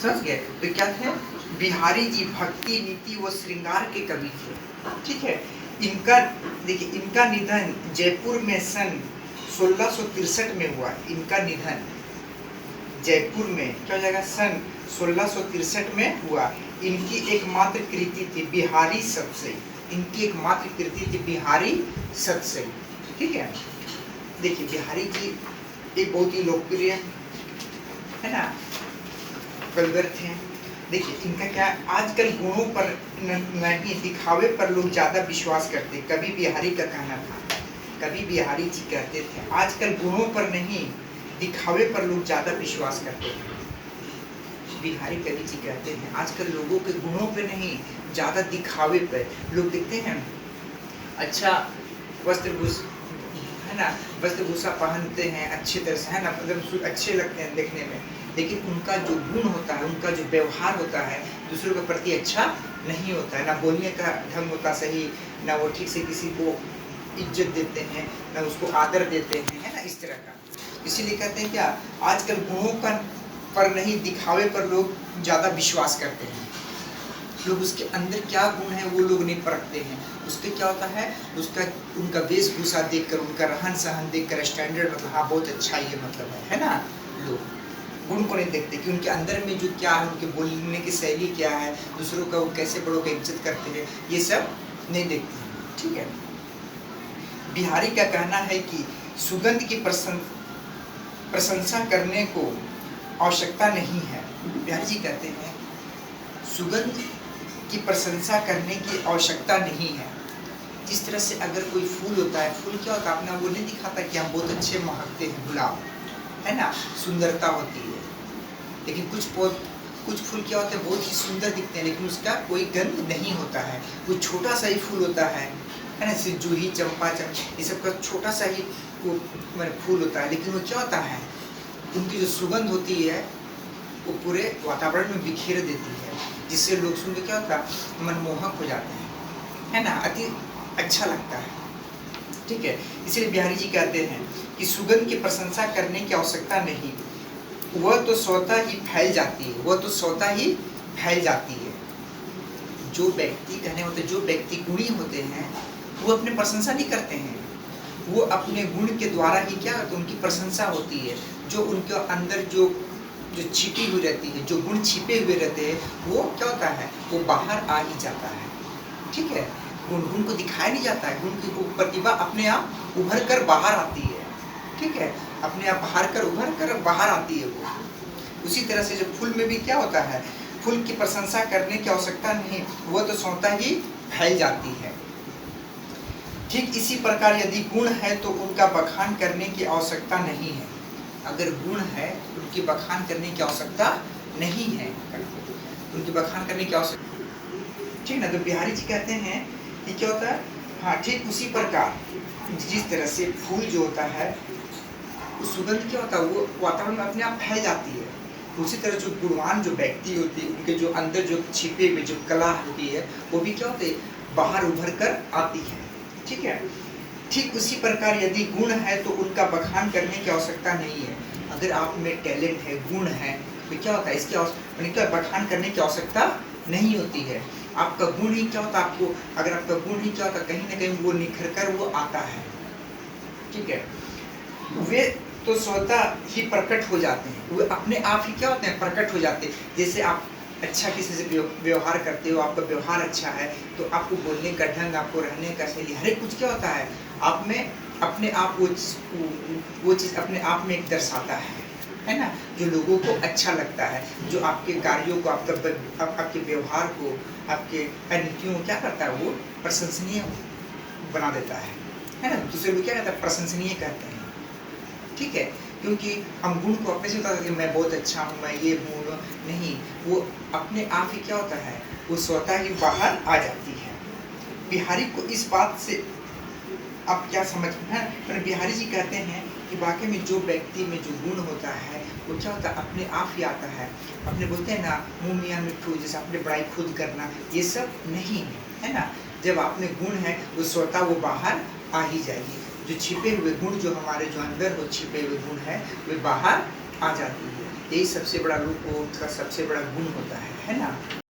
समझ गए? तो क्या थे? बिहारी जी भक्ति नीति व श्रृंगार के कवि थे। ठीक है, इनका देखिए, इनका निधन जयपुर में सन 1663 में हुआ। इनका निधन जयपुर में क्या हो जाएगा? सन 1663 में हुआ। इनकी एकमात्र कृति थी बिहारी सतसई। इनकी एकमात्र कृति थी बिहारी सतसई। ठीक है, देखिए बिहारी जी एक बहुत ही लोकप्रिय है ना कविवर थे। देखिए इनका क्या, आजकल गुणों पर नहीं दिखावे पर लोग ज्यादा विश्वास करते। कवि बिहारी का कहना था, कवि बिहारी जी कहते थे आजकल गुणों पर नहीं दिखावे पर लोग ज्यादा विश्वास करते हैं। बिहारी कवि जी कहते हैं आजकल लोगों के गुणों पे नहीं, ज्यादा दिखावे पे लोग देखते हैं। अच्छा वस्त्र है ना, वेशभूषा पहनते हैं अच्छी तरह से, है ना, मतलब अच्छे लगते हैं देखने में, लेकिन उनका जो गुण होता है, उनका जो व्यवहार होता है दूसरों के प्रति अच्छा नहीं होता है। ना बोलने का ढंग होता सही, ना वो ठीक से किसी को इज्जत देते हैं, ना उसको आदर देते हैं, है ना, इस तरह का। इसीलिए कहते हैं क्या, आजकल गुणों का पर नहीं दिखावे पर लोग ज़्यादा विश्वास करते हैं। लोग उसके अंदर क्या गुण है वो लोग नहीं परखते हैं। उसके क्या होता है, उसका उनका वेशभूषा देखकर, उनका रहन सहन देखकर स्टैंडर्ड, मतलब हाँ बहुत अच्छा ये मतलब है ना। लोग गुण को नहीं देखते कि उनके अंदर में जो क्या है, उनके बोलने की शैली क्या है, दूसरों का वो कैसे बड़ों का इज्जत करते हैं, ये सब नहीं देखते हैं। ठीक है, बिहारी का कहना है कि सुगंध की प्रशंसा करने को आवश्यकता नहीं है। बिहारी जी कहते हैं सुगंध की प्रशंसा करने की आवश्यकता नहीं है। जिस तरह से अगर कोई फूल होता है, फूल क्या होता है, अपना वो नहीं दिखाता कि हम बहुत अच्छे महकते हैं, गुलाब है ना, सुंदरता होती है। लेकिन कुछ फूल क्या होते हैं, बहुत ही सुंदर दिखते हैं, लेकिन उसका कोई गंध नहीं होता है। कोई छोटा सा ही फूल होता है ना, जैसे जूही, चंपा, ये सब का छोटा सा ही वो फूल होता है, लेकिन वो क्या होता है, उनकी जो सुगंध होती है वो पूरे वातावरण में बिखेर देती है, जिससे लोग सुन के क्या होता है, मनमोहक हो जाते हैं, है ना, अति अच्छा लगता है। ठीक है, इसलिए बिहारी जी कहते हैं कि सुगंध की प्रशंसा करने की आवश्यकता नहीं, वह तो स्वतः ही फैल जाती है, वह तो स्वतः ही फैल जाती है। जो व्यक्ति कहने होते, जो व्यक्ति गुणी होते हैं वो अपने प्रशंसा नहीं करते हैं, वो अपने गुण के द्वारा ही क्या होता है, उनकी प्रशंसा होती है। जो उनके अंदर जो छिपी हुई रहती है, जो गुण छिपे हुए रहते हैं, वो क्या होता है, वो बाहर आ ही जाता है। ठीक है, गुण को दिखाया नहीं जाता है, गुण की प्रतिभा अपने आप उभर कर बाहर आती है। ठीक है, अपने आप उभर कर बाहर आती है वो। उसी तरह से जो फूल में भी क्या होता है, फूल की प्रशंसा करने की आवश्यकता नहीं, वो तो स्वतः ही फैल जाती है। ठीक इसी प्रकार यदि गुण है तो उनका बखान करने की आवश्यकता नहीं है। अगर गुण है तो उनकी बखान करने की आवश्यकता नहीं है, उनकी बखान करने की आवश्यकता। ठीक ना, तो बिहारी जी कहते हैं कि क्या होता है, हाँ ठीक उसी प्रकार जिस तरह से फूल जो होता है, सुगंध क्या होता है, वो वातावरण में अपने आप फैल जाती है। उसी तरह जो गुणवान जो व्यक्ति होती है, उनके जो अंदर जो छिपे हुए जो कला होती है, वो भी क्या होते है, बाहर उभर कर आती है। ठीक है, ठीक उसी प्रकार यदि गुण है तो उनका बखान करने की आवश्यकता नहीं है। अगर आप में टैलेंट है, गुण है, तो क्या होता है, इसके बखान करने की आवश्यकता नहीं होती है। आपका गुण ही क्या होता है, आपको अगर आपका गुण ही क्या होता है, कहीं ना कहीं वो निखर कर वो आता है। ठीक है, वे तो स्वतः ही प्रकट हो जाते हैं, वे अपने आप ही क्या होते हैं, प्रकट हो जाते हैं। जैसे आप अच्छा किसी से व्यवहार करते हो, आपका व्यवहार अच्छा है, तो आपको बोलने का ढंग, आपको रहने का शैली, हर एक कुछ क्या होता है, आप में अपने आप वो चीज़ अपने आप में एक दर्शाता है ना, जो लोगों को अच्छा लगता है, जो आपके कार्यों को, आपके व्यवहार को, आपके नीतियों को क्या करता है, वो प्रशंसनीय बना देता है ना। दूसरे लोग क्या कहते हैं, प्रशंसनीय कहते हैं। ठीक है, क्योंकि हम गुण को अपने से बता सकते, मैं बहुत अच्छा हूँ, मैं ये हूँ, नहीं, वो अपने आप ही क्या होता है, वो स्वतः ही बाहर आ जाती है। बिहारी को इस बात से आप क्या समझ हैं, बिहारी जी कहते हैं कि वाकई में जो व्यक्ति में जो गुण होता है वो क्या होता है, अपने आप ही आता है। अपने बोलते हैं ना, मुँह मियाँ मिट्ठू, जैसे अपने बड़ाई खुद करना, ये सब नहीं है ना। जब आप में गुण है वो स्वतः वो बाहर आ ही जाएगी। जो छिपे हुए गुण, जो हमारे जो अंदर वो छिपे हुए गुण है, वे बाहर आ जाती है। यही सबसे बड़ा रूप, उनका सबसे बड़ा गुण होता है ना।